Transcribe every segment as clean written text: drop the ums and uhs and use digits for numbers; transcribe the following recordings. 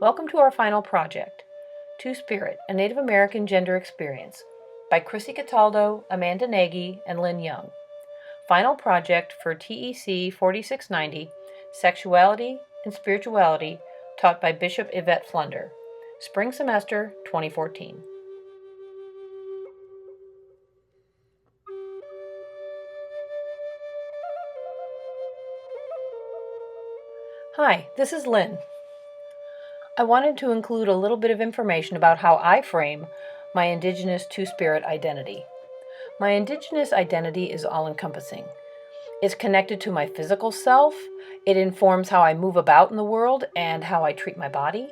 Welcome to our final project, Two-Spirit, a Native American Gender Experience, by Chrissy Cataldo, Amanda Nagy, and Lynn Young. Final project for TEC 4690, Sexuality and Spirituality, taught by Bishop Yvette Flunder. Spring semester 2014. Hi, this is Lynn. I wanted to include a little bit of information about how I frame my Indigenous Two-Spirit identity. My Indigenous identity is all-encompassing. It's connected to my physical self. It informs how I move about in the world and how I treat my body.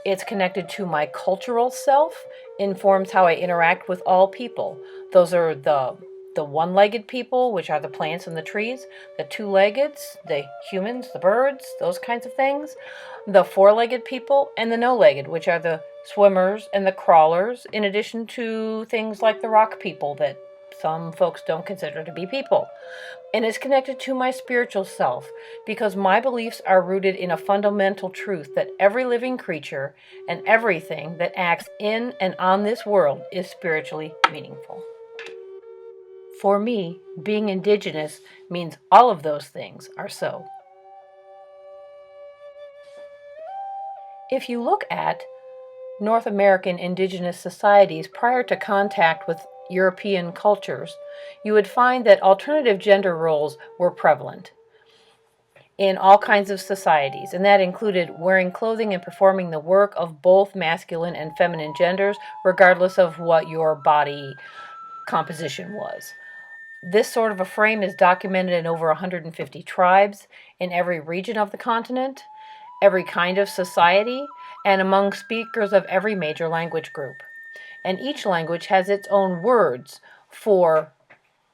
It's connected to my cultural self, informs how I interact with all people. Those are the one-legged people, which are the plants and the trees, the two-leggeds, the humans, the birds, those kinds of things, the four-legged people, and the no-legged, which are the swimmers and the crawlers, in addition to things like the rock people that some folks don't consider to be people. And it's connected to my spiritual self because my beliefs are rooted in a fundamental truth that every living creature and everything that acts in and on this world is spiritually meaningful. For me, being Indigenous means all of those things are so. If you look at North American Indigenous societies prior to contact with European cultures, you would find that alternative gender roles were prevalent in all kinds of societies, and that included wearing clothing and performing the work of both masculine and feminine genders, regardless of what your body composition was. This sort of a frame is documented in over 150 tribes in every region of the continent, every kind of society, and among speakers of every major language group. And each language has its own words for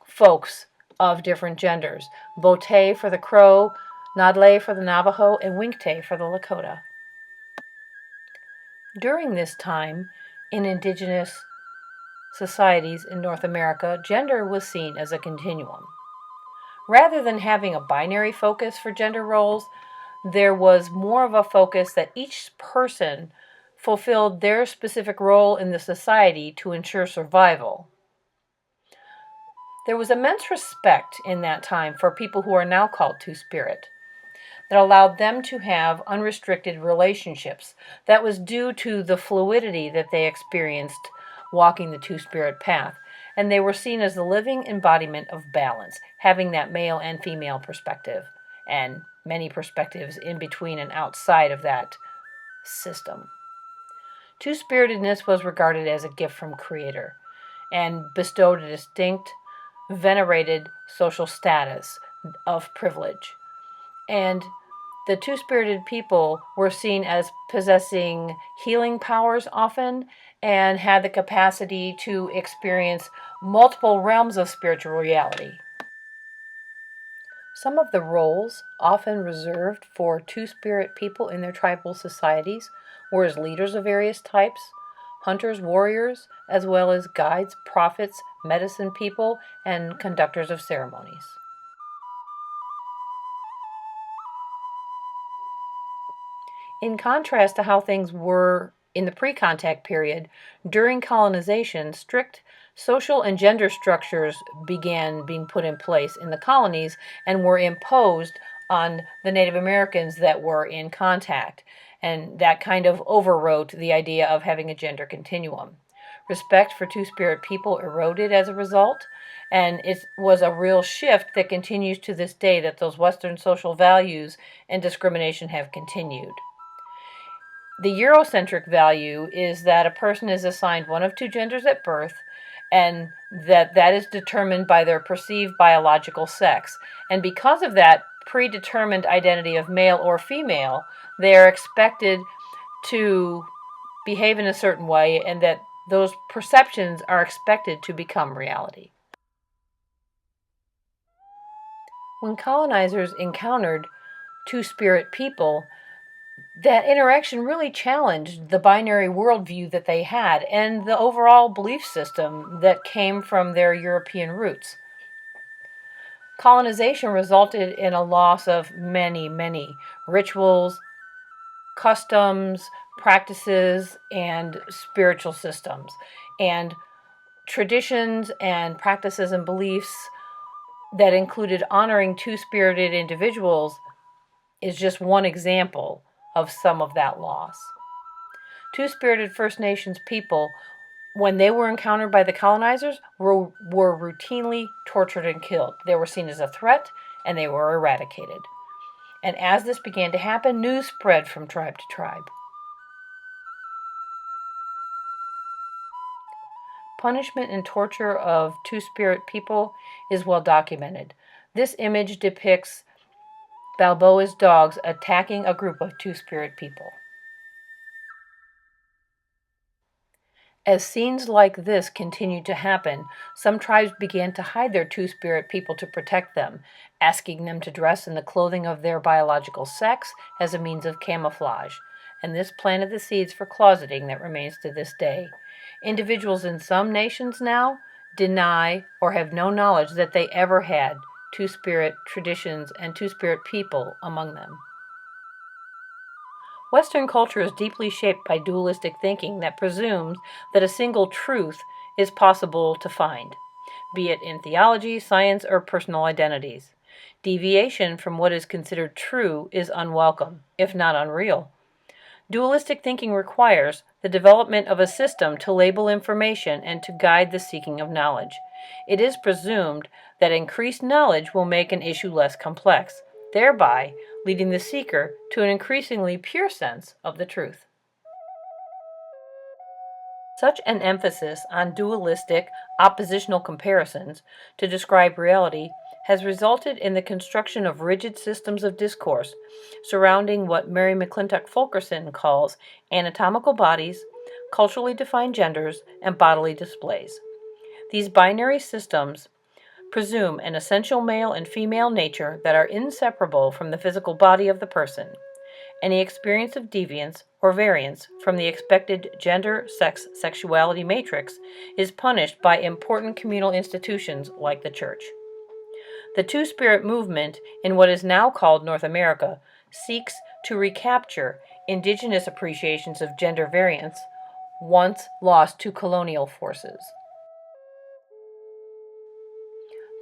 folks of different genders. Bote for the Crow, Nadle for the Navajo, and Winkte for the Lakota. During this time, in Indigenous societies in North America, gender was seen as a continuum. Rather than having a binary focus for gender roles, there was more of a focus that each person fulfilled their specific role in the society to ensure survival. There was immense respect in that time for people who are now called Two-Spirit that allowed them to have unrestricted relationships. That was due to the fluidity that they experienced walking the Two-Spirit path. And they were seen as the living embodiment of balance, having that male and female perspective, and many perspectives in between and outside of that system. Two-spiritedness was regarded as a gift from Creator and bestowed a distinct, venerated social status of privilege. And the two-spirited people were seen as possessing healing powers often and had the capacity to experience multiple realms of spiritual reality. Some of the roles often reserved for two-spirit people in their tribal societies were as leaders of various types, hunters, warriors, as well as guides, prophets, medicine people, and conductors of ceremonies. In contrast to how things were in the pre-contact period, during colonization, strict social and gender structures began being put in place in the colonies and were imposed on the Native Americans that were in contact. And that kind of overwrote the idea of having a gender continuum. Respect for two-spirit people eroded as a result, and it was a real shift that continues to this day, that those Western social values and discrimination have continued. The Eurocentric value is that a person is assigned one of two genders at birth, and that is determined by their perceived biological sex. And because of that predetermined identity of male or female, they are expected to behave in a certain way, and that those perceptions are expected to become reality. When colonizers encountered two-spirit people, that interaction really challenged the binary worldview that they had and the overall belief system that came from their European roots. Colonization resulted in a loss of many, many rituals, customs, practices, and spiritual systems. And traditions and practices and beliefs that included honoring two-spirited individuals is just one example of some of that loss. Two-spirited First Nations people, when they were encountered by the colonizers, were routinely tortured and killed. They were seen as a threat, and they were eradicated. And as this began to happen, news spread from tribe to tribe. Punishment and torture of two-spirit people is well documented. This image depicts Balboa's dogs attacking a group of two-spirit people. As scenes like this continued to happen, some tribes began to hide their two-spirit people to protect them, asking them to dress in the clothing of their biological sex as a means of camouflage, and this planted the seeds for closeting that remains to this day. Individuals in some nations now deny or have no knowledge that they ever had two-spirit traditions and two-spirit people among them. Western culture is deeply shaped by dualistic thinking that presumes that a single truth is possible to find, be it in theology, science, or personal identities. Deviation from what is considered true is unwelcome, if not unreal. Dualistic thinking requires the development of a system to label information and to guide the seeking of knowledge. It is presumed that increased knowledge will make an issue less complex, thereby leading the seeker to an increasingly pure sense of the truth. Such an emphasis on dualistic, oppositional comparisons to describe reality has resulted in the construction of rigid systems of discourse surrounding what Mary McClintock Fulkerson calls anatomical bodies, culturally defined genders, and bodily displays. These binary systems presume an essential male and female nature that are inseparable from the physical body of the person. Any experience of deviance or variance from the expected gender, sex, sexuality matrix is punished by important communal institutions like the church. The Two-Spirit movement in what is now called North America seeks to recapture indigenous appreciations of gender variance once lost to colonial forces.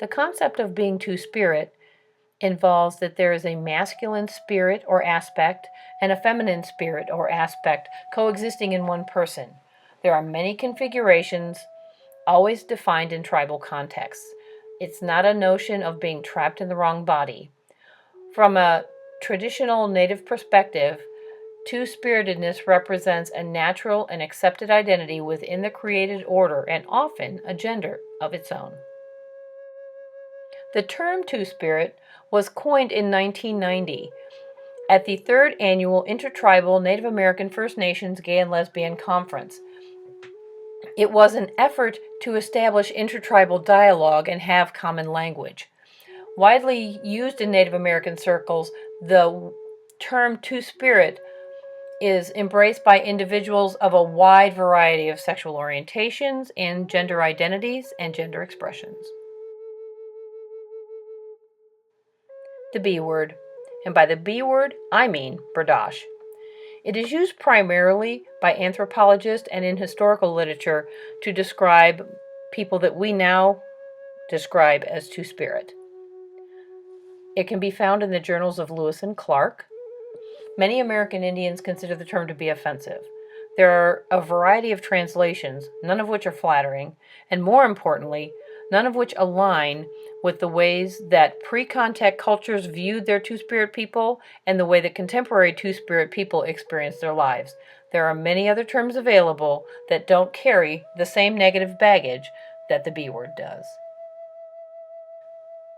The concept of being two-spirit involves that there is a masculine spirit or aspect and a feminine spirit or aspect coexisting in one person. There are many configurations, always defined in tribal contexts. It's not a notion of being trapped in the wrong body. From a traditional Native perspective, two-spiritedness represents a natural and accepted identity within the created order and often a gender of its own. The term Two-Spirit was coined in 1990 at the 3rd Annual Intertribal Native American First Nations Gay and Lesbian Conference. It was an effort to establish intertribal dialogue and have common language. Widely used in Native American circles, the term Two-Spirit is embraced by individuals of a wide variety of sexual orientations and gender identities and gender expressions. The B word, and by the B word, I mean Berdache. It is used primarily by anthropologists and in historical literature to describe people that we now describe as two-spirit. It can be found in the journals of Lewis and Clark. Many American Indians consider the term to be offensive. There are a variety of translations, none of which are flattering, and more importantly, none of which align with the ways that pre-contact cultures viewed their two-spirit people and the way that contemporary two-spirit people experience their lives. There are many other terms available that don't carry the same negative baggage that the B word does.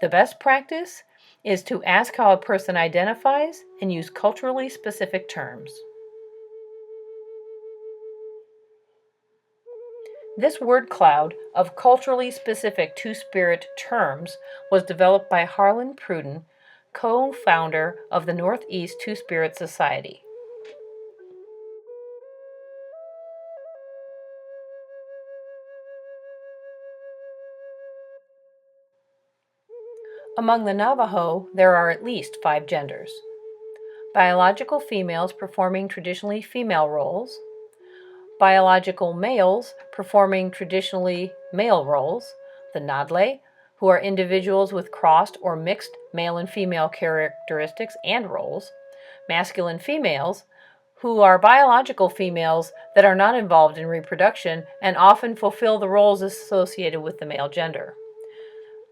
The best practice is to ask how a person identifies and use culturally specific terms. This word cloud of culturally specific two-spirit terms was developed by Harlan Pruden, co-founder of the Northeast Two-Spirit Society. Among the Navajo, there are at least 5 genders. biological females performing traditionally female roles, biological males performing traditionally male roles, the Nadle, who are individuals with crossed or mixed male and female characteristics and roles, masculine females, who are biological females that are not involved in reproduction and often fulfill the roles associated with the male gender.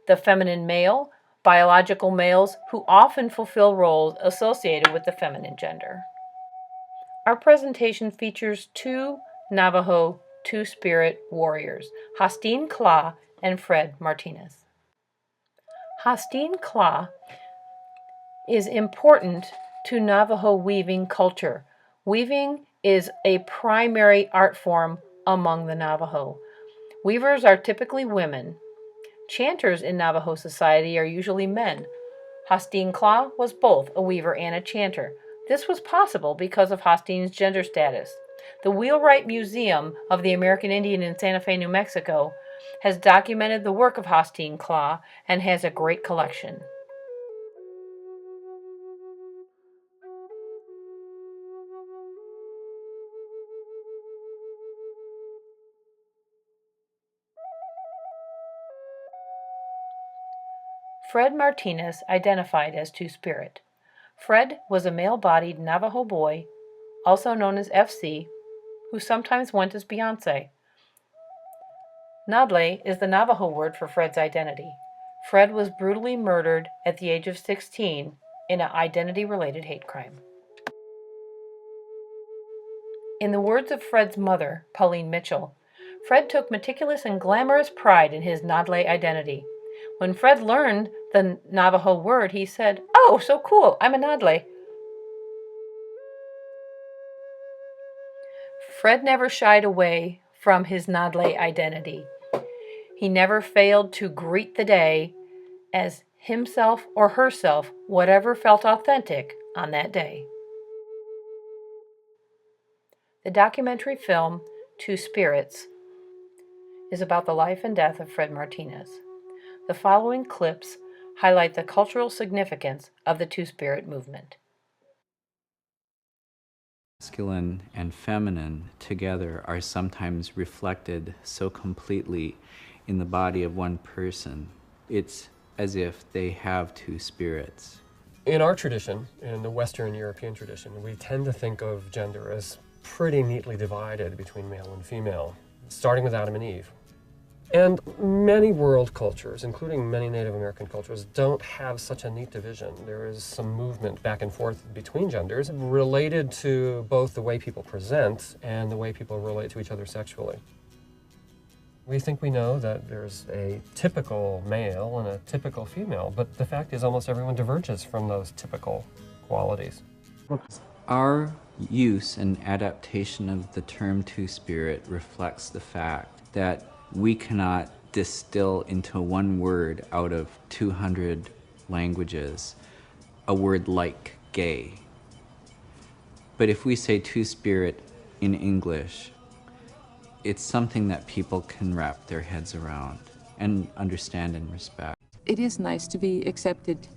The feminine male, biological males who often fulfill roles associated with the feminine gender. Our presentation features two Navajo Two-Spirit warriors, Hastine Kla and Fred Martinez. Hastine Kla is important to Navajo weaving culture. Weaving is a primary art form among the Navajo. Weavers are typically women. Chanters in Navajo society are usually men. Hastine Kla was both a weaver and a chanter. This was possible because of Hastine's gender status. The Wheelwright Museum of the American Indian in Santa Fe, New Mexico, has documented the work of Hastine Kla and has a great collection. Fred Martinez identified as Two-Spirit. Fred was a male-bodied Navajo boy, also known as FC, who sometimes went as Beyonce. Nadle is the Navajo word for Fred's identity. Fred was brutally murdered at the age of 16 in an identity-related hate crime. In the words of Fred's mother, Pauline Mitchell, Fred took meticulous and glamorous pride in his Nadle identity. When Fred learned the Navajo word, he said, "Oh, so cool, I'm a Nadle." Fred never shied away from his Nadle identity. He never failed to greet the day as himself or herself, whatever felt authentic on that day. The documentary film, Two Spirits, is about the life and death of Fred Martinez. The following clips highlight the cultural significance of the Two-Spirit movement. Masculine and feminine together are sometimes reflected so completely in the body of one person. It's as if they have two spirits. In our tradition, in the Western European tradition, we tend to think of gender as pretty neatly divided between male and female, starting with Adam and Eve. And many world cultures, including many Native American cultures, don't have such a neat division. There is some movement back and forth between genders related to both the way people present and the way people relate to each other sexually. We think we know that there's a typical male and a typical female, but the fact is almost everyone diverges from those typical qualities. Our use and adaptation of the term Two-Spirit reflects the fact that we cannot distill into one word out of 200 languages a word like gay. But if we say Two-Spirit in English, it's something that people can wrap their heads around and understand and respect. It is nice to be accepted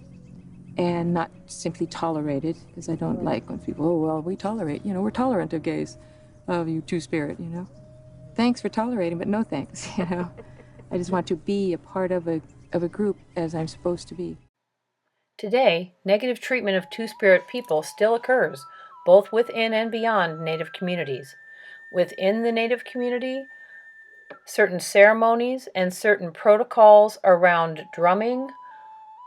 and not simply tolerated, because I don't like when people, oh, well, we tolerate, we're tolerant of gays, of you Two-Spirit, Thanks for tolerating, but no thanks, I just want to be a part of a group as I'm supposed to be. Today, negative treatment of Two-Spirit people still occurs, both within and beyond Native communities. Within the Native community, certain ceremonies and certain protocols around drumming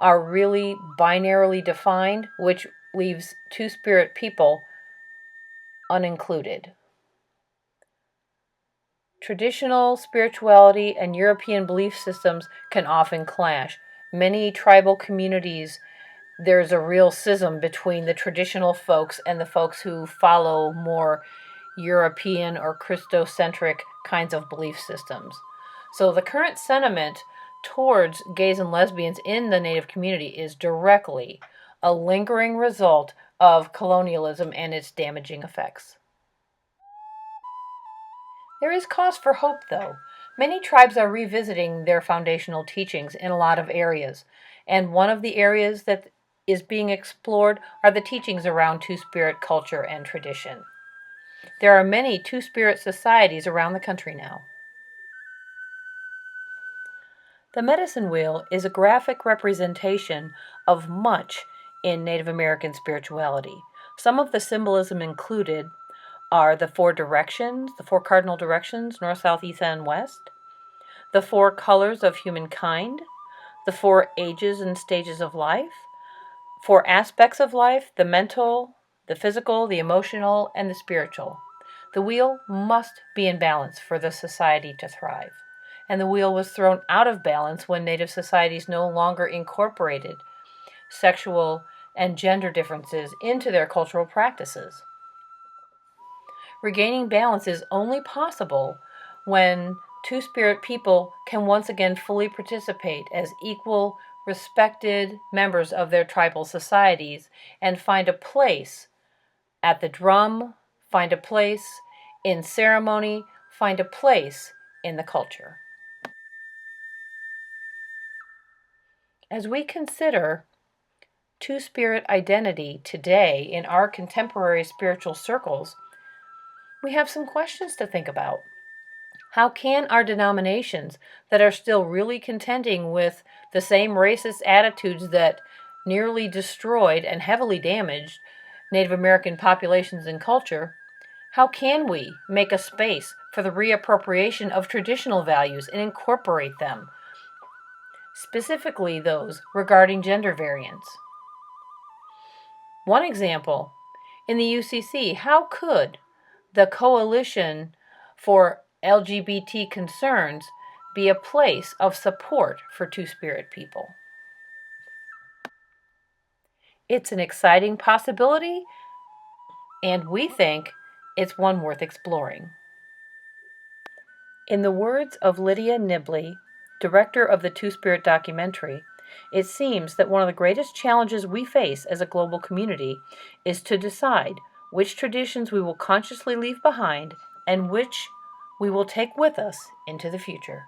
are really binarily defined, which leaves Two-Spirit people unincluded. Traditional spirituality and European belief systems can often clash. Many tribal communities, there's a real schism between the traditional folks and the folks who follow more European or Christocentric kinds of belief systems. So the current sentiment towards gays and lesbians in the Native community is directly a lingering result of colonialism and its damaging effects. There is cause for hope, though. Many tribes are revisiting their foundational teachings in a lot of areas, and one of the areas that is being explored are the teachings around Two-Spirit culture and tradition. There are many Two-Spirit societies around the country now. The medicine wheel is a graphic representation of much in Native American spirituality. Some of the symbolism included are the four directions, the four cardinal directions, north, south, east, and west, the four colors of humankind, the four ages and stages of life, four aspects of life, the mental, the physical, the emotional, and the spiritual. The wheel must be in balance for the society to thrive. And the wheel was thrown out of balance when Native societies no longer incorporated sexual and gender differences into their cultural practices. Regaining balance is only possible when Two-Spirit people can once again fully participate as equal, respected members of their tribal societies and find a place at the drum, find a place in ceremony, find a place in the culture. As we consider Two-Spirit identity today in our contemporary spiritual circles, we have some questions to think about. How can our denominations that are still really contending with the same racist attitudes that nearly destroyed and heavily damaged Native American populations and culture, how can we make a space for the reappropriation of traditional values and incorporate them, specifically those regarding gender variance? One example, in the UCC, how could the Coalition for LGBT Concerns be a place of support for Two-Spirit people? It's an exciting possibility, and we think it's one worth exploring. In the words of Lydia Nibley, director of the Two-Spirit documentary, it seems that one of the greatest challenges we face as a global community is to decide which traditions we will consciously leave behind and which we will take with us into the future.